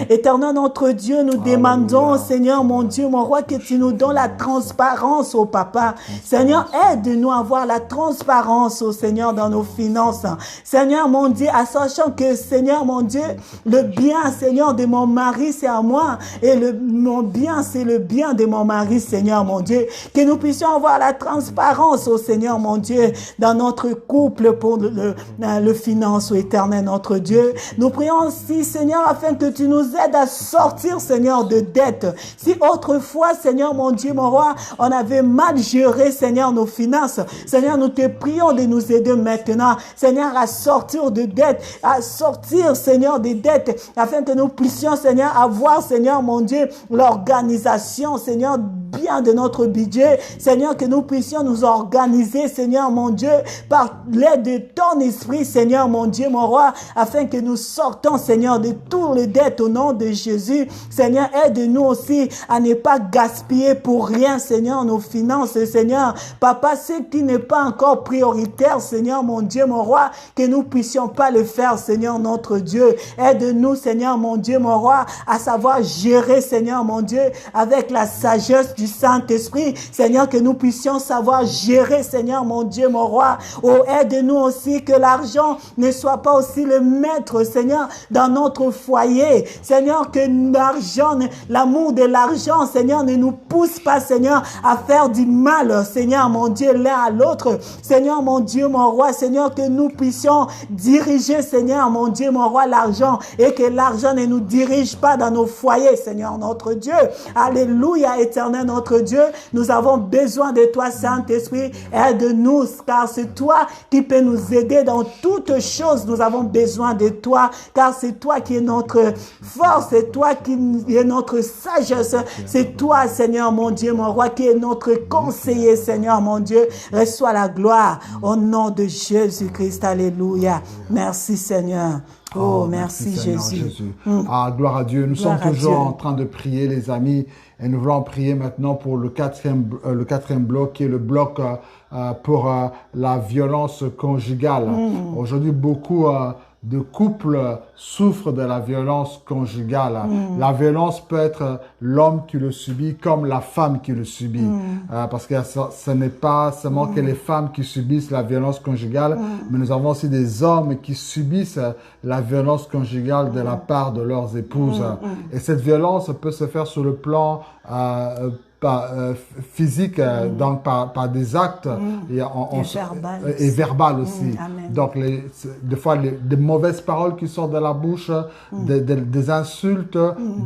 Éternel notre Dieu, nous demandons, Seigneur, mon Dieu, mon roi, que tu nous donnes la transparence au Papa. Seigneur, aide-nous à avoir la transparence, au Seigneur, dans nos finances. Seigneur, mon Dieu, à sachant que, Seigneur, mon Dieu, le bien, Seigneur, de mon mari, c'est à moi. Et mon bien, c'est le bien de mon mari, Seigneur, mon Dieu. Que nous puissions avoir la transparence, au Seigneur, mon Dieu, dans notre couple pour le finance, au éternel, notre Dieu. Nous prions aussi, Seigneur, afin que tu nous aides à sortir, Seigneur, de dettes. Si autrefois, Seigneur, mon Dieu, mon roi, on avait mal géré, Seigneur, nos finances, Seigneur, nous te prions de nous aider maintenant, Seigneur, à sortir de dettes, à sortir, Seigneur, des dettes, afin que nous puissions, Seigneur, avoir, Seigneur, mon Dieu, l'organisation, Seigneur, bien de notre budget, Seigneur, que nous puissions nous organiser, Seigneur, mon Dieu, par l'aide de ton esprit, Seigneur, mon Dieu, mon roi, afin que nous sortons, Seigneur, de toutes les dettes au nom de Jésus. Seigneur, aide-nous aussi à ne pas gaspiller pour rien, Seigneur, nos finances, Seigneur. Papa, ce qui n'est pas encore prioritaire, Seigneur, mon Dieu, mon roi, que nous puissions pas le faire, Seigneur, notre Dieu. Aide-nous, Seigneur, mon Dieu, mon roi, à savoir gérer, Seigneur, mon Dieu, avec la sagesse du Saint-Esprit, Seigneur, que nous puissions savoir gérer, Seigneur, mon Dieu, mon roi. Oh, aide-nous aussi que l'argent ne soit pas aussi le maître, Seigneur, dans notre foyer. Seigneur, que l'argent, l'amour de l'argent, Seigneur, ne nous pousse pas, Seigneur, à faire du mal, Seigneur, mon Dieu, l'un à l'autre. Seigneur, mon Dieu, mon roi, Seigneur, que nous puissions diriger, Seigneur, mon Dieu, mon roi, l'argent, et que l'argent ne nous dirige pas dans nos foyers, Seigneur, notre Dieu. Alléluia, éternel, notre Dieu, nous avons besoin de toi, Saint-Esprit. Aide-nous, car c'est toi qui peux nous aider dans toutes choses. Nous avons besoin de toi, car c'est toi qui es notre force, c'est toi qui es notre sagesse, c'est toi, Seigneur, mon Dieu, mon roi, qui est notre conseiller, Seigneur, mon Dieu. Reçois la gloire au nom de Jésus-Christ. Alléluia. Merci, Seigneur. Oh, merci Jésus. Ah, gloire à Dieu. Nous sommes toujours en train de prier, les amis. Et nous voulons prier maintenant pour le quatrième bloc, qui est le bloc pour la violence conjugale. Aujourd'hui, beaucoup de couples souffrent de la violence conjugale. La violence peut être l'homme qui le subit comme la femme qui le subit. Parce que ce n'est pas seulement que les femmes qui subissent la violence conjugale, mais nous avons aussi des hommes qui subissent la violence conjugale de la part de leurs épouses. Et cette violence peut se faire sur le plan physique, donc par des actes et verbal aussi. Donc, des fois, des mauvaises paroles qui sortent de la bouche, des insultes,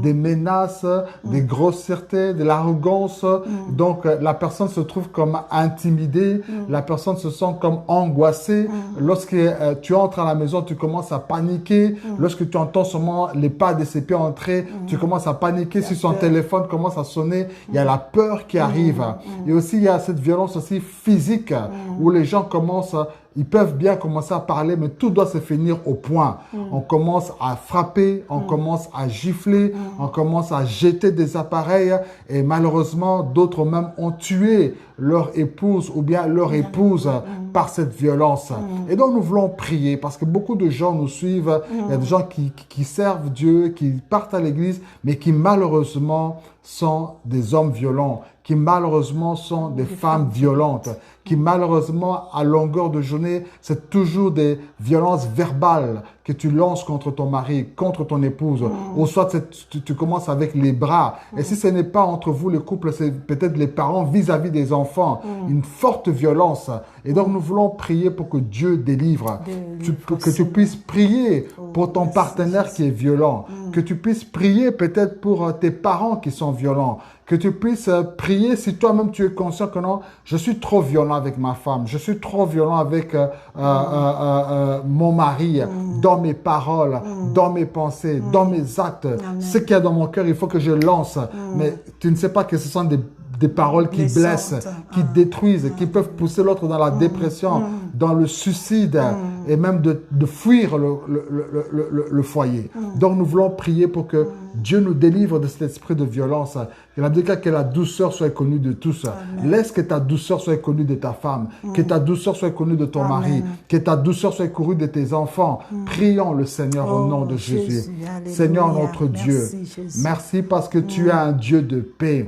des menaces, des grossièretés, de l'arrogance. Donc, la personne se trouve comme intimidée, la personne se sent comme angoissée. Lorsque tu entres à la maison, tu commences à paniquer. Lorsque tu entends seulement les pas de ses pieds entrer, tu commences à paniquer. Si son téléphone commence à sonner, il y a la peur qui arrive. Et aussi, il y a cette violence aussi physique où les gens commencent... Ils peuvent bien commencer à parler, mais tout doit se finir au point. On commence à frapper, on commence à gifler, on commence à jeter des appareils. Et malheureusement, d'autres même ont tué leur épouse ou bien leur épouse par cette violence. Et donc, nous voulons prier parce que beaucoup de gens nous suivent. Il y a des gens qui servent Dieu, qui partent à l'église, mais qui malheureusement sont des hommes violents, qui malheureusement sont des femmes violentes, qui malheureusement, à longueur de journée, c'est toujours des violences verbales que tu lances contre ton mari, contre ton épouse, ou soit tu commences avec les bras. Et si ce n'est pas entre vous, le couple, c'est peut-être les parents vis-à-vis des enfants, une forte violence. Et donc, nous voulons prier pour que Dieu délivre, que tu puisses prier pour ton partenaire qui est violent, que tu puisses prier peut-être pour tes parents qui sont violents, que tu puisses prier si toi-même tu es conscient que non, je suis trop violent avec ma femme, je suis trop violent avec mon mari, dans mes paroles, dans mes pensées, dans mes actes. Ce qu'il y a dans mon cœur, il faut que je lance. Mais tu ne sais pas que ce sont des paroles qui blessent, qui détruisent, qui peuvent pousser l'autre dans la dépression, dans le suicide et même de fuir le foyer. Donc nous voulons prier pour que Dieu nous délivre de cet esprit de violence. Il a dit que la douceur soit connue de tous. Amen. Laisse que ta douceur soit connue de ta femme, que ta douceur soit connue de ton mari, que ta douceur soit connue de tes enfants. Prions le Seigneur au nom de Jésus. Seigneur notre Dieu, merci parce que tu es un Dieu de paix.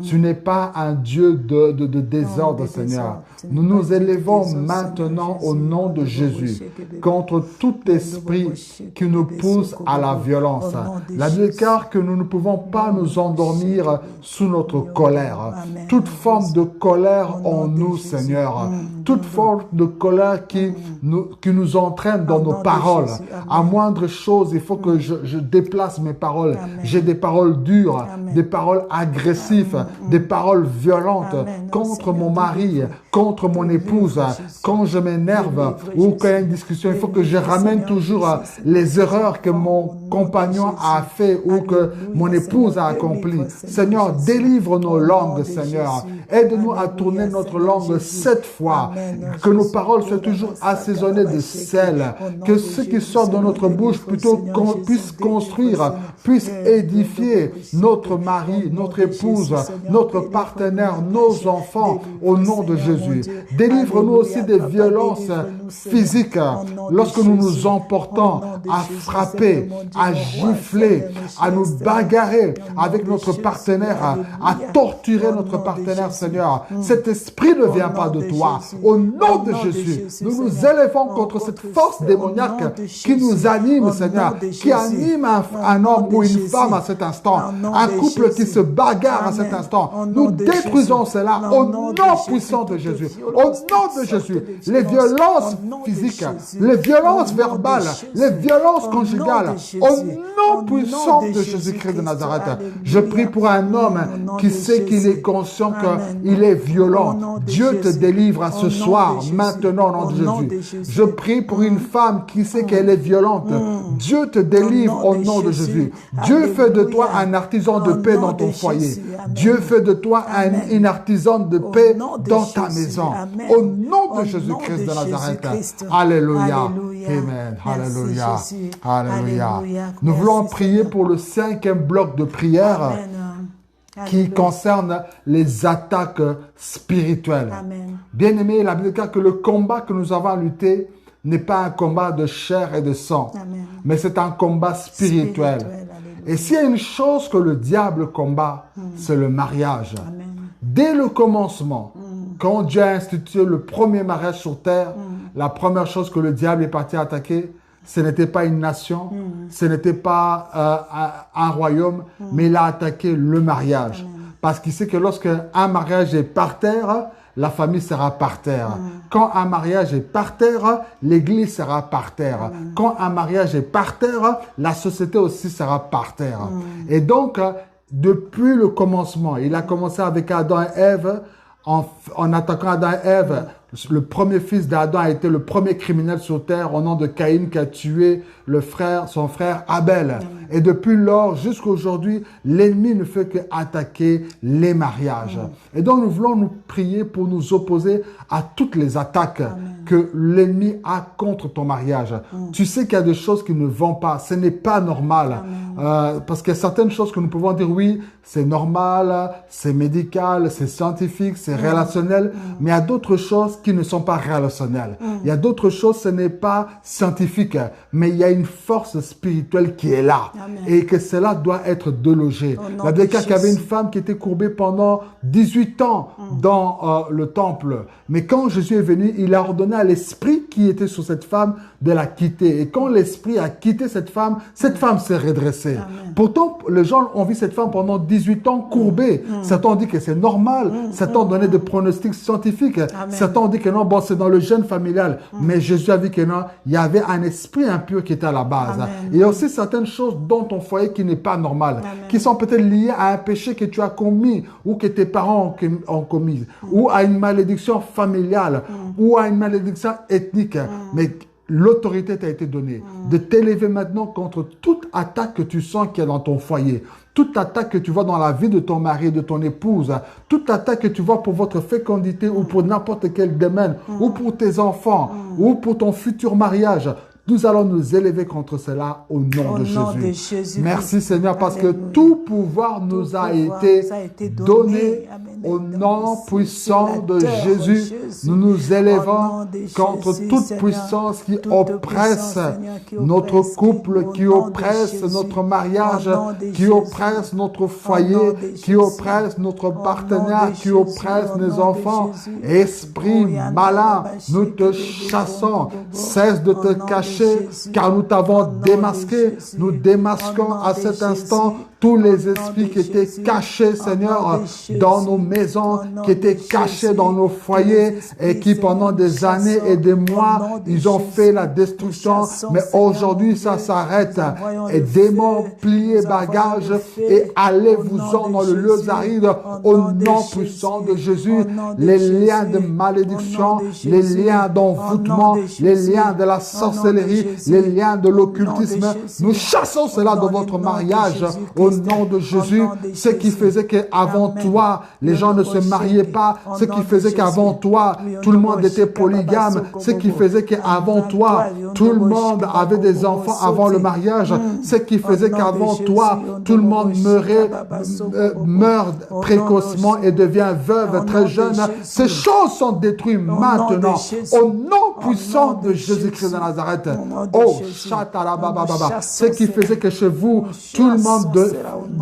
Tu n'es pas un Dieu de désordre, Seigneur. Nous nous élevons maintenant au nom de Jésus contre tout esprit qui nous pousse à la violence. La déclare que nous ne pouvons pas nous endormir sous notre colère. Toute forme de colère en nous, Seigneur. Toute forme de colère qui nous entraîne dans nos paroles. À moindre chose, il faut que je déplace mes paroles. J'ai des paroles dures, des paroles agressives, des paroles violentes contre mon mari, contre mon épouse. Quand je m'énerve ou qu'il y a une discussion, il faut que je ramène toujours les erreurs que mon compagnon a fait ou que mon épouse a accompli. Seigneur, délivre nos langues, Seigneur. Aide-nous à tourner notre langue 7 fois. Que nos paroles soient toujours assaisonnées de sel. Que ce qui sort de notre bouche plutôt puisse construire, puisse édifier notre mari, notre épouse, notre partenaire, nos enfants, au nom de Jésus. Délivre-nous aussi des violences physiques lorsque nous nous emportons à frapper, à gifler, à nous bagarrer avec notre partenaire, à torturer notre partenaire, Seigneur. Cet esprit ne vient pas de toi. Au nom de Jésus, nous nous élevons contre cette force démoniaque qui nous anime, Seigneur, qui anime un homme ou une femme à cet instant, un couple qui se bagarre à cet instant. Nous détruisons cela au nom puissant de Jésus. Au nom de Jésus, les violences physiques, les violences verbales, les violences conjugales, au nom puissant de Jésus-Christ de Nazareth. Je prie pour un homme qui sait qu'il est conscient qu'il est violent. Dieu te délivre à ce soir, maintenant, au nom de Jésus. Je prie pour une femme qui sait qu'elle est violente. Dieu te délivre au nom de Jésus. Dieu fait de toi un artisan de paix dans ton foyer. Dieu fait de toi une artisane de paix dans ta maison. Au nom de Jésus-Christ de Nazareth. Alléluia. Amen. Alléluia. Alléluia. Nous voulons prier pour le 5e bloc de prière qui concerne les attaques spirituelles. Bien-aimés, la Bible dit que le combat que nous avons à lutter n'est pas un combat de chair et de sang, mais c'est un combat spirituel. Et s'il y a une chose que le diable combat, c'est le mariage. Dès le commencement, quand Dieu a institué le premier mariage sur terre, la première chose que le diable est parti attaquer, ce n'était pas une nation, ce n'était pas un royaume, mais il a attaqué le mariage. Parce qu'il sait que lorsque un mariage est par terre, la famille sera par terre. Quand un mariage est par terre, l'église sera par terre. Quand un mariage est par terre, la société aussi sera par terre. Et donc, depuis le commencement, il a commencé avec Adam et Ève, en attaquant Adam et Ève. Le premier fils d'Adam a été le premier criminel sur terre au nom de Caïn qui a tué son frère Abel. Et depuis lors jusqu'à aujourd'hui, l'ennemi ne fait qu'attaquer les mariages. Et donc nous voulons nous prier pour nous opposer à toutes les attaques que l'ennemi a contre ton mariage. Tu sais qu'il y a des choses qui ne vont pas. Ce n'est pas normal. Parce qu'il y a certaines choses que nous pouvons dire, oui, c'est normal, c'est médical, c'est scientifique, c'est relationnel. Mais il y a d'autres choses qui ne sont pas relationnelles. Il y a d'autres choses, ce n'est pas scientifique. Mais il y a une force spirituelle qui est là. Amen. Et que cela doit être délogé. La Bible dit qu'il y avait une femme qui était courbée pendant 18 ans dans le temple. Mais quand Jésus est venu, il a ordonné à l'esprit qui était sur cette femme de la quitter. Et quand l'esprit a quitté cette femme s'est redressée. Amen. Pourtant, les gens ont vu cette femme pendant 18 ans courbée. Certains ont dit que c'est normal. Certains ont donné des pronostics scientifiques. Amen. Certains ont dit que non, bon, c'est dans le gène familial. Mais Jésus a vu que non, il y avait un esprit impur qui était à la base. Amen. Il y a aussi certaines choses dans ton foyer qui n'est pas normales, qui sont peut-être liées à un péché que tu as commis ou que tes parents ont commis, ou à une malédiction familiale, ou à une malédiction ethnique. Mais l'autorité t'a été donnée de t'élever maintenant contre toute attaque que tu sens qu'il y a dans ton foyer, toute attaque que tu vois dans la vie de ton mari, de ton épouse, toute attaque que tu vois pour votre fécondité ou pour n'importe quel domaine, ou pour tes enfants, ou pour ton futur mariage. Nous allons nous élever contre cela au nom de Jésus. Merci Seigneur parce que tout pouvoir nous a été donné au nom puissant de Jésus. Nous nous élevons contre toute puissance qui oppresse notre couple, qui oppresse notre mariage, qui oppresse notre foyer, qui oppresse notre partenaire, qui oppresse nos enfants. Esprit malin, nous te chassons. Cesse de te cacher. Car nous t'avons démasqué, nous démasquons à cet instant tous les esprits qui étaient cachés, Seigneur, dans nos maisons, qui étaient cachés dans nos foyers et qui pendant des années et des mois, ils ont fait la destruction. Mais aujourd'hui, ça s'arrête. Et démons, pliez bagages et allez-vous-en dans le lieu aride au nom puissant de Jésus. Les liens de malédiction, les liens d'envoûtement, les liens de la sorcellerie, les liens de l'occultisme, nous chassons cela de votre mariage au nom de Jésus. Ce qui faisait qu'avant toi, les gens ne se mariaient pas. Ce qui faisait qu'avant toi, tout le monde était polygame. Ce qui faisait qu'avant toi, tout le monde avait des enfants avant le mariage. Ce qui faisait qu'avant toi, tout le monde meurt précocement et devient veuve très jeune. Ces choses sont détruites maintenant au nom puissant de Jésus-Christ de Nazareth. Oh, chatarabababa. Ce qui faisait que chez vous, tout le monde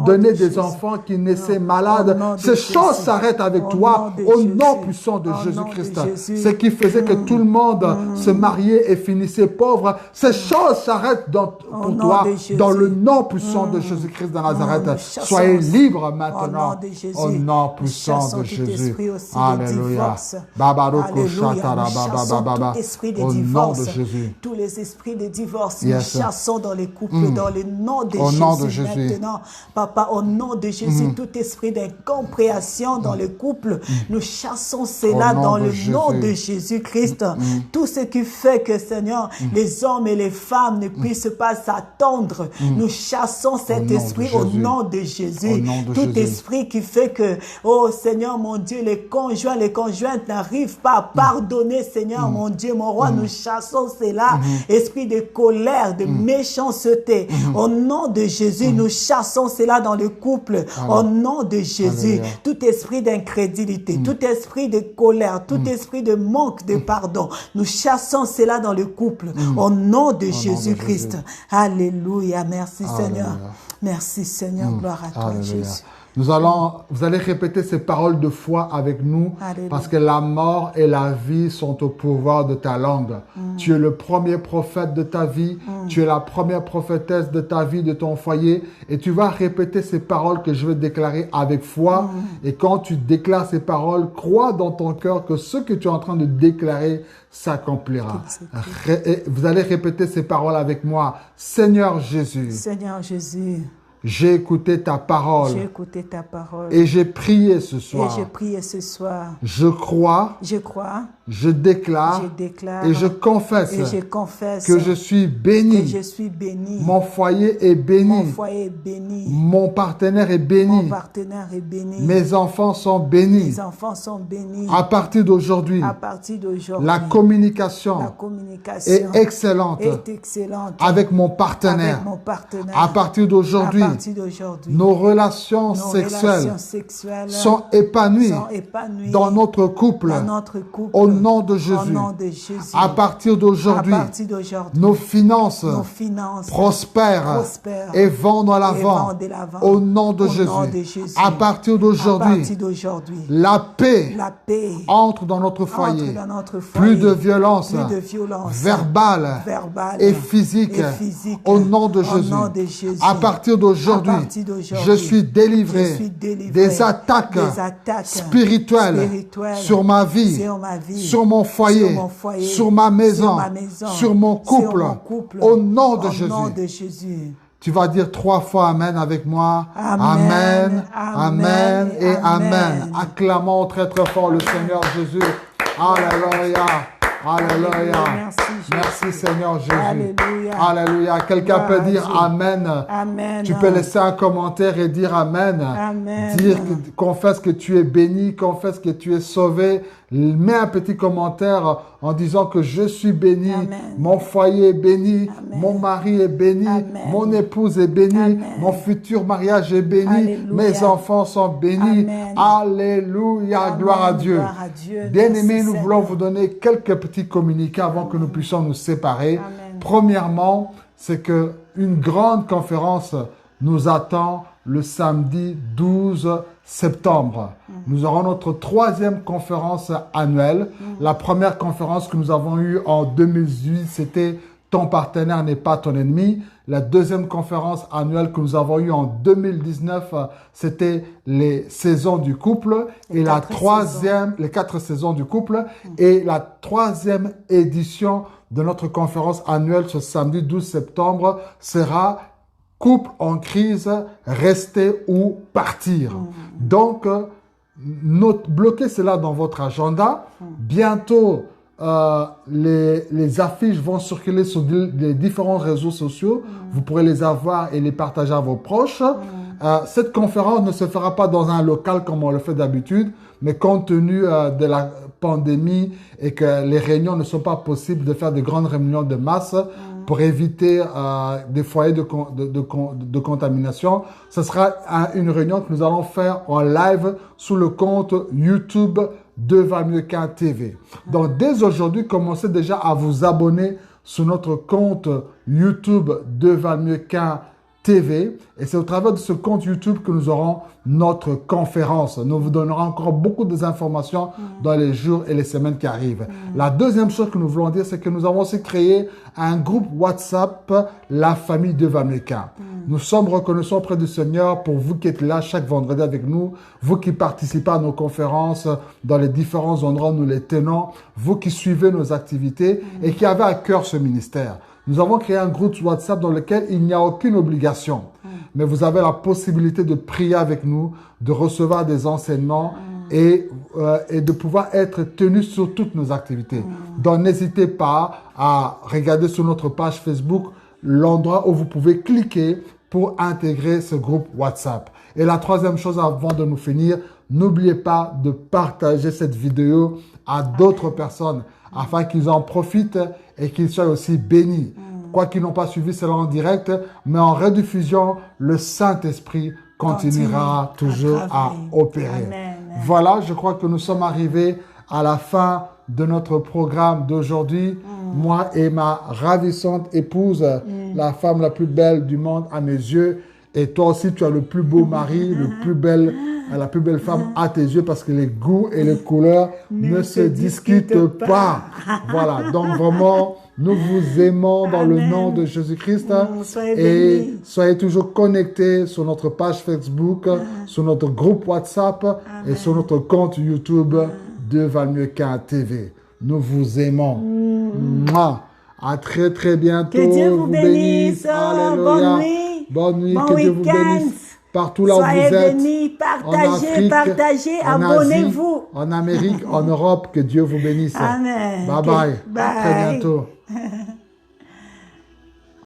donnait des enfants qui naissaient malades. Ces choses s'arrêtent avec toi au nom puissant de Jésus-Christ. Ce qui faisait que tout le monde se mariait et finissait pauvre. Ces choses s'arrêtent pour toi dans le nom puissant de Jésus-Christ de Nazareth. Soyez libres maintenant au nom puissant de Jésus. Alléluia. Au nom de Jésus. Tous les esprits de divorce, nous chassons dans les couples, dans le nom de Jésus. Maintenant, Papa, au nom de Jésus, tout esprit d'incompréhension dans le couple, nous chassons cela dans le nom de Jésus-Christ. Tout ce qui fait que, Seigneur, les hommes et les femmes ne puissent pas s'attendre, nous chassons cet esprit au nom de Jésus. Tout esprit qui fait que, oh Seigneur, mon Dieu, les conjointes n'arrivent pas à pardonner, Seigneur, mon Dieu, mon roi, nous chassons cela. Esprit de colère, de méchanceté, au nom de Jésus, nous chassons cela dans le couple, au nom de Jésus. Tout esprit d'incrédulité, tout esprit de colère, tout esprit de manque de pardon, nous chassons cela dans le couple, au nom de Jésus-Christ. Alléluia, merci Seigneur. Merci Seigneur, gloire à toi Jésus. Vous allez répéter ces paroles de foi avec nous Alléluia. parce que la mort et la vie sont au pouvoir de ta langue. Tu es le premier prophète de ta vie, tu es la première prophétesse de ta vie, de ton foyer et tu vas répéter ces paroles que je vais déclarer avec foi et quand tu déclares ces paroles, crois dans ton cœur que ce que tu es en train de déclarer s'accomplira. Vous allez répéter ces paroles avec moi. Seigneur Jésus, Seigneur Jésus, j'ai écouté ta parole. j'ai écouté ta parole. Et j'ai prié ce Et soir. j'ai prié ce soir. Je crois, Je crois, je déclare je déclare et je confesse et je confesse que je suis que béni. je suis béni. Mon foyer est Mon béni. foyer est béni. Mon partenaire est Mon béni. partenaire est béni. Mes enfants sont bénis. Mes enfants sont bénis. À partir d'aujourd'hui, À partir d'aujourd'hui, la la communication communication est excellente est excellente avec mon partenaire. avec mon partenaire. À partir d'aujourd'hui, À partir d'aujourd'hui, nos relations nos sexuelles relations sexuelles sont épanouies sont épanouies dans notre couple. dans notre couple. Au nom de Au Jésus. nom de Jésus. À partir d'aujourd'hui, À partir d'aujourd'hui, nos finances nos finances prospèrent prospèrent et vont de et l'avant. vont de l'avant. Au nom de Au Jésus. nom de Jésus. À partir À d'aujourd'hui, partir d'aujourd'hui, la paix la paix entre dans notre foyer. entre dans notre foyer. Plus de violence Plus de violence verbale verbale et physique. et physique. Au nom de Au Jésus. nom de Jésus. À partir d'aujourd'hui, À partir d'aujourd'hui, je suis délivré, je suis délivré des attaques, des attaques spirituelles, sur ma vie, sur ma vie, sur mon foyer, sur mon foyer, sur ma maison, sur ma maison, sur mon couple. sur mon couple. Au nom de Au Jésus. nom de Jésus. Tu vas dire 3 fois Amen avec moi. Amen, Amen et Amen. Amen. Acclamons très très fort le Seigneur Jésus. Alléluia. Alléluia. Merci Seigneur Jésus. Alléluia. Alléluia. Quelqu'un Gloire peut à dire Dieu. Amen. Amen. Tu peux laisser un commentaire et dire Amen. Amen. Confesse que tu es béni, confesse que tu es sauvé. Mets un petit commentaire en disant que je suis béni, Amen. mon foyer est béni, Amen. mon mari est béni, Amen. mon épouse est bénie, Amen. mon futur mariage est béni, Alléluia. mes enfants sont bénis. Amen. Alléluia, Amen. gloire à Dieu. Gloire à Dieu. Bien-aimés, Merci, nous Seigneur. voulons vous donner quelques petits communiqués avant que nous puissions nous séparer. Amen. Premièrement, c'est que une grande conférence nous attend le samedi 12 septembre. Nous aurons notre 3e conférence annuelle. La première conférence que nous avons eue en 2018, c'était « Ton partenaire n'est pas ton ennemi ». La deuxième conférence annuelle que nous avons eue en 2019, c'était les saisons du couple. Et la troisième, les 4 saisons du couple. Et la 3e édition de notre conférence annuelle ce samedi 12 septembre sera couple en crise, rester ou partir. Donc, bloquez cela dans votre agenda. Bientôt, les affiches vont circuler sur les différents réseaux sociaux. Vous pourrez les avoir et les partager à vos proches. Cette conférence ne se fera pas dans un local comme on le fait d'habitude, mais compte tenu de la pandémie et que les réunions ne sont pas possibles de faire de grandes réunions de masse pour éviter des foyers de contamination, ce sera une réunion que nous allons faire en live sous le compte YouTube de Valmieux-Quin TV. Donc, dès aujourd'hui, commencez déjà à vous abonner sur notre compte YouTube de Valmieux-Quin TV. Et c'est au travers de ce compte YouTube que nous aurons notre conférence. Nous vous donnerons encore beaucoup d'informations dans les jours et les semaines qui arrivent. La deuxième chose que nous voulons dire, c'est que nous avons aussi créé un groupe WhatsApp, la famille de Valmieux-Quin. Nous sommes reconnaissants auprès du Seigneur pour vous qui êtes là chaque vendredi avec nous, vous qui participez à nos conférences dans les différents endroits où nous les tenons, vous qui suivez nos activités et qui avez à cœur ce ministère. Nous avons créé un groupe WhatsApp dans lequel il n'y a aucune obligation. Mais vous avez la possibilité de prier avec nous, de recevoir des enseignements et de pouvoir être tenu sur toutes nos activités. Donc, n'hésitez pas à regarder sur notre page Facebook l'endroit où vous pouvez cliquer pour intégrer ce groupe WhatsApp. Et la troisième chose avant de nous finir, n'oubliez pas de partager cette vidéo à d'autres personnes afin qu'ils en profitent et qu'ils soient aussi bénis. Quoi qu'ils n'ont pas suivi cela en direct, mais en rediffusion, le Saint-Esprit continuera toujours à opérer. Amen. Voilà, je crois que nous sommes arrivés à la fin de notre programme d'aujourd'hui. Moi et ma ravissante épouse, la femme la plus belle du monde à mes yeux. Et toi aussi, tu as le plus beau mari, la plus belle femme à tes yeux parce que les goûts et les couleurs ne se discutent pas. Voilà, donc vraiment, nous vous aimons dans le nom de Jésus-Christ. Et soyez toujours connectés sur notre page Facebook, sur notre groupe WhatsApp et sur notre compte YouTube de Valmieuquin TV. Nous vous aimons. Mouah. À très très bientôt. Que Dieu vous bénisse. Alléluia. Bonne nuit. Que Dieu vous bénisse. Partout là où vous êtes. Bénis, partagez, partagez, abonnez-vous. En Amérique, en Europe, que Dieu vous bénisse. Amen. Bye bye. À très bientôt.